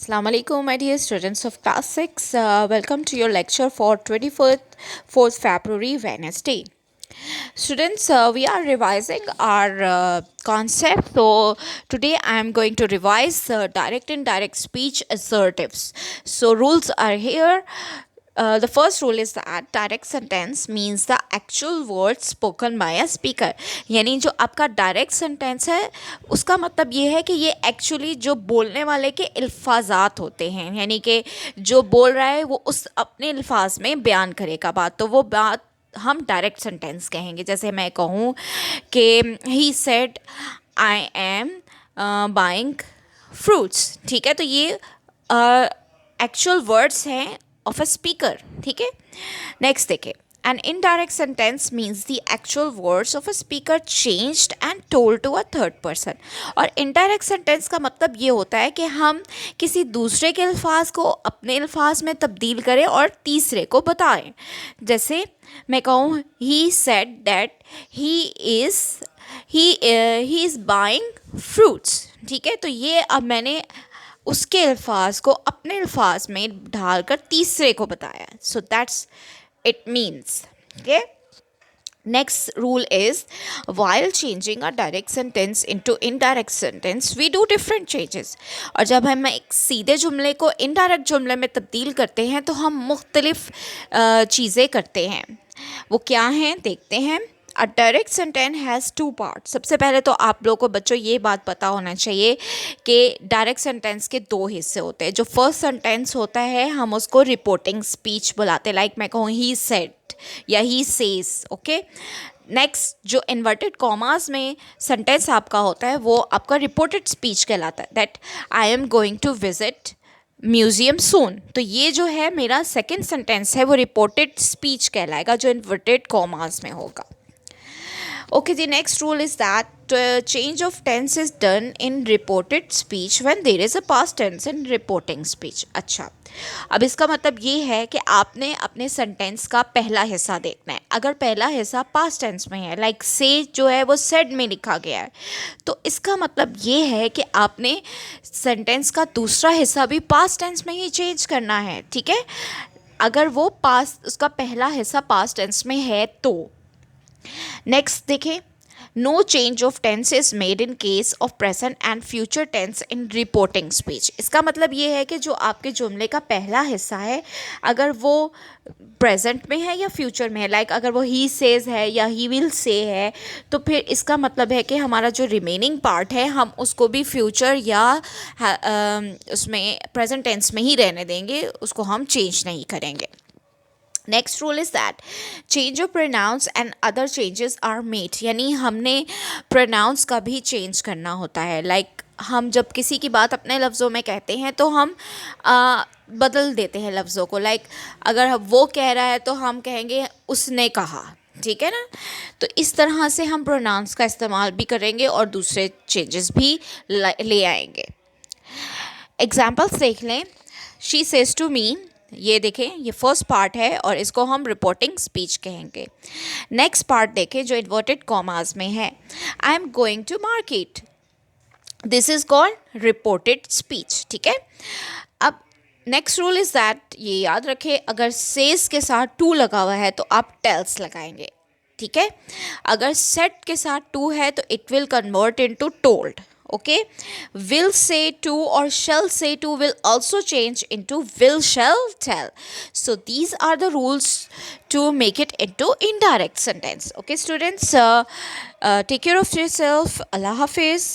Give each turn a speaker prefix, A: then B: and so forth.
A: Assalamu alaikum, my dear students of class 6. Welcome to your lecture for 4th February, Wednesday. Students, we are revising our concept. So, today I am going to revise direct and indirect speech assertives. So, rules are here. The first rule is that direct sentence means the actual words spoken by a speaker. यानी जो आपका direct sentence है उसका मतलब ये है कि ये एक्चुअली जो बोलने वाले के अल्फाजात होते हैं, यानी कि जो बोल रहा है वो उस अपने अल्फाज में बयान करेगा बात, तो वो बात हम डायरेक्ट सेंटेंस कहेंगे. जैसे मैं कहूँ कि he said I am buying fruits, ठीक है, तो ये एक्चुअल वर्ड्स हैं ऑफ अ स्पीकर. ठीक है, नेक्स्ट देखिए. An indirect sentence means the actual words of a speaker changed and told to a third person. और indirect sentence का मतलब ये होता है कि हम किसी दूसरे के अल्फाज को अपने अल्फाज में तब्दील करें और तीसरे को बताएं. जैसे मैं कहूँ he said that he is buying fruits. ठीक है, तो ये अब मैंने उसके अल्फाज को अपने अल्फाज में ढालकर तीसरे को बताया. So that's it means. Okay, next rule is while changing a direct sentence into indirect sentence we do different changes. और जब हम एक सीधे जुमले को इनडायरेक्ट जुमले में तब्दील करते हैं तो हम मुख्तलिफ चीज़ें करते हैं. वो क्या हैं देखते हैं. A direct sentence has two part. सबसे पहले तो आप लोगों को बच्चों ये बात पता होना चाहिए कि डायरेक्ट सेंटेंस के दो हिस्से होते हैं. जो फर्स्ट सेंटेंस होता है हम उसको रिपोर्टिंग स्पीच बुलाते हैं. लाइक मैं कहूँ ही सेड या ही सेज. ओके, नेक्स्ट जो इन्वर्टेड कॉमास में सेंटेंस आपका होता है वो आपका रिपोर्टेड स्पीच कहलाता है. That I am going to visit museum soon. तो ये जो है मेरा सेकेंड सेंटेंस है वो रिपोर्टेड स्पीच कहलाएगा जो इन्वर्टेड कॉमास में होगा. Okay, the next rule is that change of tense is done in reported speech when there is a past tense in reporting speech. अच्छा, अब इसका मतलब ये है कि आपने अपने सेंटेंस का पहला हिस्सा देखना है. अगर पहला हिस्सा पास्ट टेंस में है, लाइक से जो है वो सेड में लिखा गया है, तो इसका मतलब ये है कि आपने सेंटेंस का दूसरा हिस्सा भी पास्ट टेंस में ही चेंज करना है. ठीक है, अगर वो पास्ट उसका पहला हिस्सा पास्ट टेंस में है तो. नेक्स्ट देखें. No change of tense is made in case of present and future tense in reporting speech. इसका मतलब ये है कि जो आपके जुमले का पहला हिस्सा है अगर वो प्रेजेंट में है या फ्यूचर में है, लाइक अगर वो ही सेज है या ही विल से है, तो फिर इसका मतलब है कि हमारा जो रिमेनिंग पार्ट है हम उसको भी फ्यूचर या उसमें प्रेजेंट टेंस में ही रहने देंगे, उसको हम चेंज नहीं करेंगे. Next rule is that change of pronouns and other changes are made. यानी हमने प्रोनाउंस का भी चेंज करना होता है. लाइक हम जब किसी की बात अपने लफ्ज़ों में कहते हैं तो हम बदल देते हैं लफ्ज़ों को. लाइक अगर वो कह रहा है तो हम कहेंगे उसने कहा. ठीक है ना, तो इस तरह से हम प्रोनाउंस का इस्तेमाल भी करेंगे और दूसरे चेंजेस भी ले आएंगे. एग्जाम्पल्स देख लें. शी सेज टू मी, ये देखें, ये फर्स्ट पार्ट है और इसको हम रिपोर्टिंग स्पीच कहेंगे. नेक्स्ट पार्ट देखें जो इन्वर्टेड कॉमास में है. I am going to market, this is called reported speech. ठीक है, अब नेक्स्ट रूल इज़ दैट ये याद रखें अगर सेज के साथ टू लगा हुआ है तो आप टेल्स लगाएंगे. ठीक है, अगर सेट के साथ टू है तो it will convert into told. Okay, will say to or shall say to will also change into will shall tell. So these are the rules to make it into indirect sentence. Okay students, take care of yourself. Allah Hafiz.